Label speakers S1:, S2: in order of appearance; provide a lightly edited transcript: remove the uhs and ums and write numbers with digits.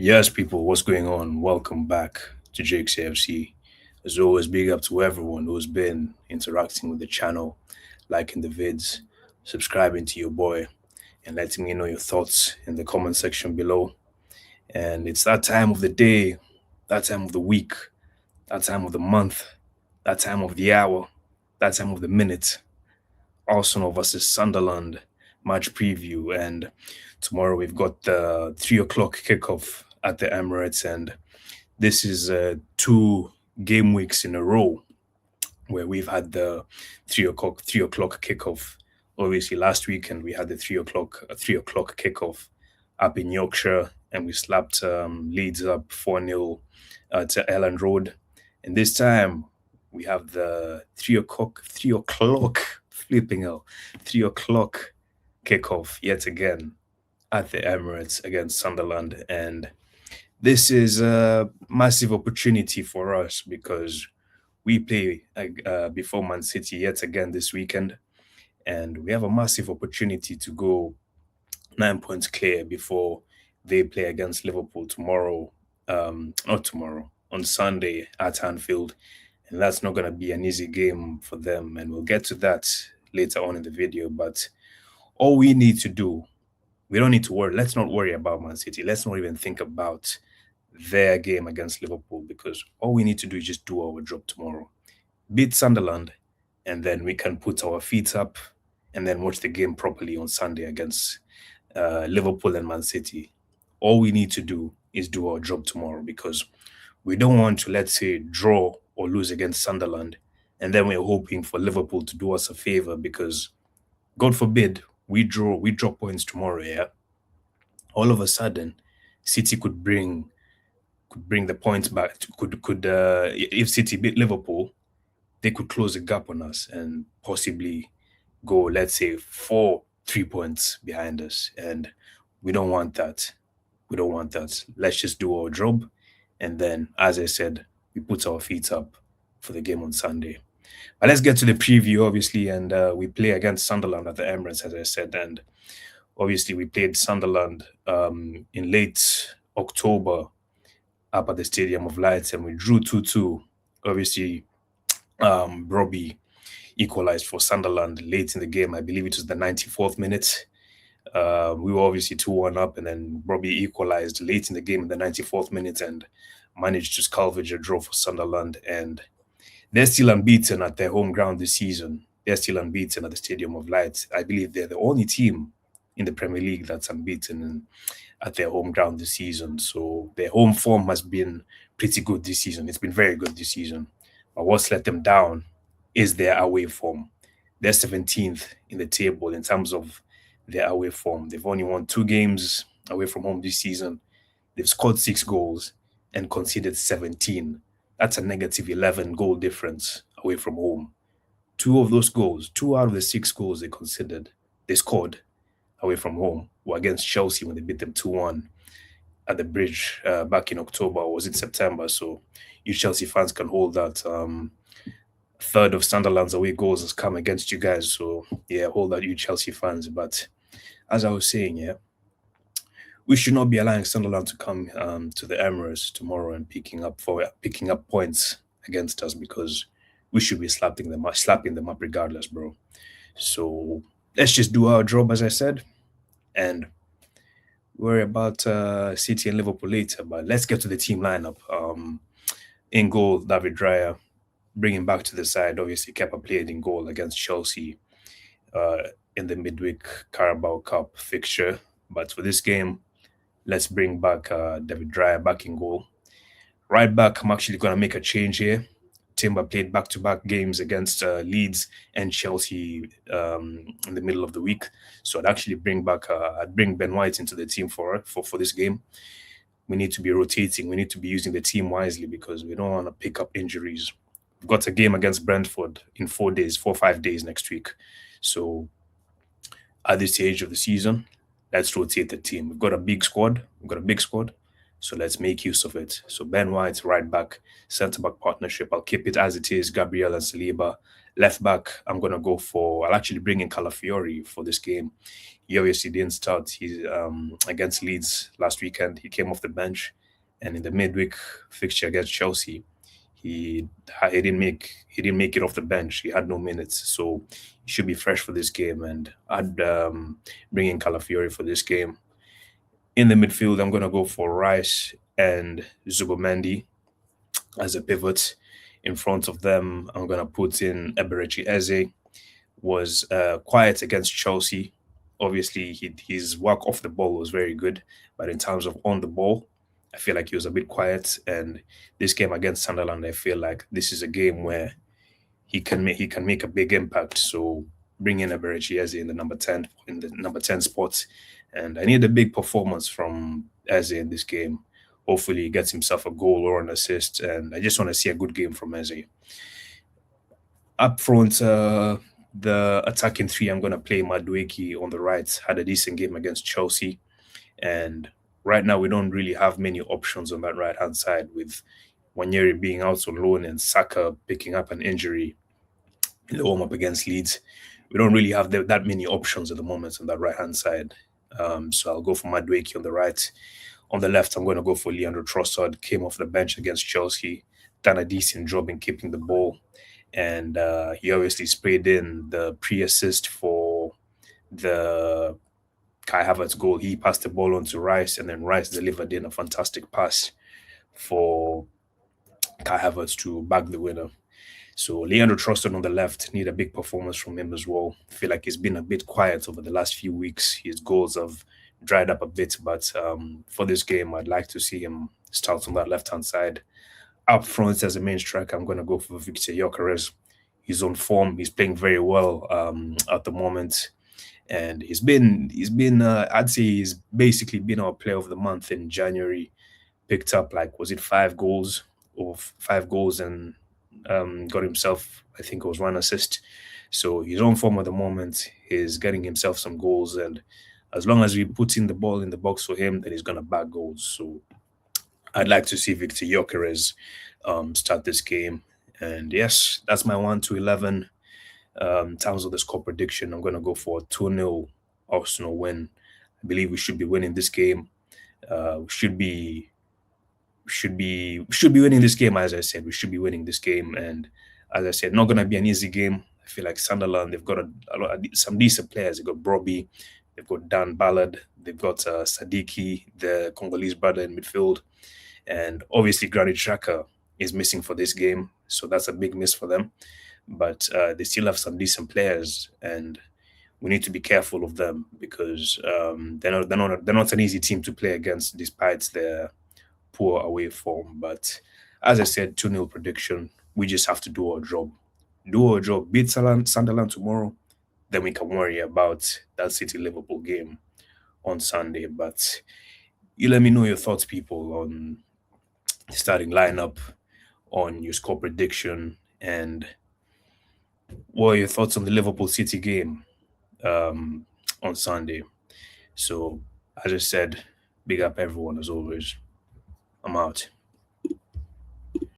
S1: Yes, people, what's going on? Welcome back to Jake's AFC. As always, big up to everyone who's been interacting with the channel, liking the vids, subscribing to your boy, and letting me know your thoughts in the comment section below. And it's that time of the day, that time of the week, that time of the month, that time of the hour, that time of the minute. Arsenal versus Sunderland match preview. And tomorrow we've got the 3 o'clock kickoff at the Emirates. And this is two game weeks in a row where we've had the 3 o'clock kickoff. Obviously, last weekend we had the 3 o'clock kickoff up in Yorkshire, and we slapped Leeds up 4-0 to Elland Road. And this time we have the 3 o'clock flipping out 3 o'clock kickoff yet again at the Emirates against Sunderland. And this is a massive opportunity for us because we play before Man City yet again this weekend, and we have a massive opportunity to go 9 points clear before they play against Liverpool tomorrow. Not tomorrow, on Sunday at Anfield, and that's not going to be an easy game for them. And we'll get to that later on in the video. But all we need to do, we don't need to worry. Let's not worry about Man City. Let's not even think about their game against Liverpool because all we need to do is just do our job tomorrow. Beat Sunderland, and then we can put our feet up and then watch the game properly on Sunday against Liverpool and Man City. All we need to do is do our job tomorrow because we don't want to, let's say, draw or lose against Sunderland, and then we're hoping for Liverpool to do us a favor because, God forbid, we drop points tomorrow. Yeah, all of a sudden, City could bring the points back. Could if City beat Liverpool, they could close the gap on us and possibly go, let's say, 3 points behind us. And we don't want that. We don't want that. Let's just do our job. And then, as I said, we put our feet up for the game on Sunday. But let's get to the preview, obviously. And we play against Sunderland at the Emirates, as I said. And obviously, we played Sunderland in late October up at the Stadium of Lights, and we drew 2-2. Obviously, Robbie equalized for Sunderland late in the game. I believe it was the 94th minute. We were obviously 2-1 up, and then Robbie equalized late in the game in the 94th minute and managed to salvage a draw for Sunderland. And they're still unbeaten at their home ground this season. They're still unbeaten at the Stadium of Light. I believe they're the only team in the Premier League that's unbeaten at their home ground this season. So their home form has been pretty good this season. It's been very good this season. But what's let them down is their away form. They're 17th in the table in terms of their away form. They've only won 2 games away from home this season. They've scored 6 goals and conceded 17. That's a negative 11 goal difference away from home. Two of those goals, 2 out of the 6 goals they scored away from home were against Chelsea when they beat them 2-1 at the bridge back in October, or was it September? So you Chelsea fans can hold that. Third of Sunderland's away goals has come against you guys. So yeah, hold that, you Chelsea fans. But as I was saying, yeah, we should not be allowing Sunderland to come to the Emirates tomorrow and picking up points against us because we should be slapping them up regardless, bro. So let's just do our job, as I said, and worry about City and Liverpool later. But let's get to the team lineup. In goal, David Raya, bringing back to the side. Obviously, Kepa played in goal against Chelsea uh, in the midweek Carabao Cup fixture. But for this game, let's bring back David Raya back in goal. Right back, I'm actually going to make a change here. Timber played back-to-back games against Leeds and Chelsea in the middle of the week, so I'd bring Ben White into the team for this game. We need to be rotating. We need to be using the team wisely because we don't want to pick up injuries. We've got a game against Brentford in 4 days, 4 or 5 days next week. So at this stage of the season, let's rotate the team. We've got a big squad. So let's make use of it. So Ben White, right back, centre back partnership. I'll keep it as it is. Gabriel and Saliba. Left back, I'll actually bring in Calafiori for this game. He obviously didn't start. He's against Leeds last weekend. He came off the bench, and in the midweek fixture against Chelsea, he didn't make it off the bench. He had no minutes, so he should be fresh for this game. And I'd bring in Calafiori for this game. In the midfield, I'm gonna go for Rice and Zubomendi as a pivot. In front of them, I'm gonna put in Eberechi Eze. Was quiet against Chelsea. Obviously, his work off the ball was very good, but in terms of on the ball, I feel like he was a bit quiet. And this game against Sunderland, I feel like this is a game where he can make a big impact. So bring in Eberechi Eze in the number 10 spot, and I need a big performance from Eze in this game. Hopefully, he gets himself a goal or an assist, and I just want to see a good game from Eze. Up front, the attacking three, I'm going to play Madueke on the right. Had a decent game against Chelsea. And right now, we don't really have many options on that right hand side with Wanyeri being out on loan and Saka picking up an injury in the warm up against Leeds. We don't really have that many options at the moment on that right hand side. So I'll go for Madueke on the right. On the left, I'm going to go for Leandro Trossard. Came off the bench against Chelsea, done a decent job in keeping the ball, and he obviously sprayed in the pre-assist for the Kai Havertz goal. He passed the ball on to Rice, and then Rice delivered in a fantastic pass for Kai Havertz to bag the winner. So Leandro Trossard on the left, need a big performance from him as well. I feel like he's been a bit quiet over the last few weeks. His goals have dried up a bit, but for this game, I'd like to see him start on that left hand side. Up front as a main striker, I'm going to go for Victor Gyökeres. He's on form. He's playing very well at the moment, and I'd say he's basically been our player of the month in January. Picked up, like, was it 5 goals or 5 goals, and got himself, I think it was 1 assist. So he's on form at the moment. He's getting himself some goals, and as long as we put in the ball in the box for him, then he's gonna bag goals. So I'd like to see Victor Gyökeres start this game. And yes, that's my 1 to 11. In terms of the score prediction, I'm gonna go for a 2-0 Arsenal win. I believe we should be winning this game. We should be winning this game. As I said, we should be winning this game, and as I said, not going to be an easy game. I feel like Sunderland, they've got some decent players. They've got Brobbey, they've got Dan Ballard, they've got Sadiki, the Congolese brother in midfield, and obviously Granit Xhaka is missing for this game, so that's a big miss for them. But they still have some decent players, and we need to be careful of them because they're not an easy team to play against, despite their poor away form. But as I said, 2-0 prediction. We just have to do our job. Do our job, beat Sunderland tomorrow, then we can worry about that City Liverpool game on Sunday. But you let me know your thoughts, people, on the starting lineup, on your score prediction, and what are your thoughts on the Liverpool City game on Sunday. So, as I said, big up everyone as always. I'm out.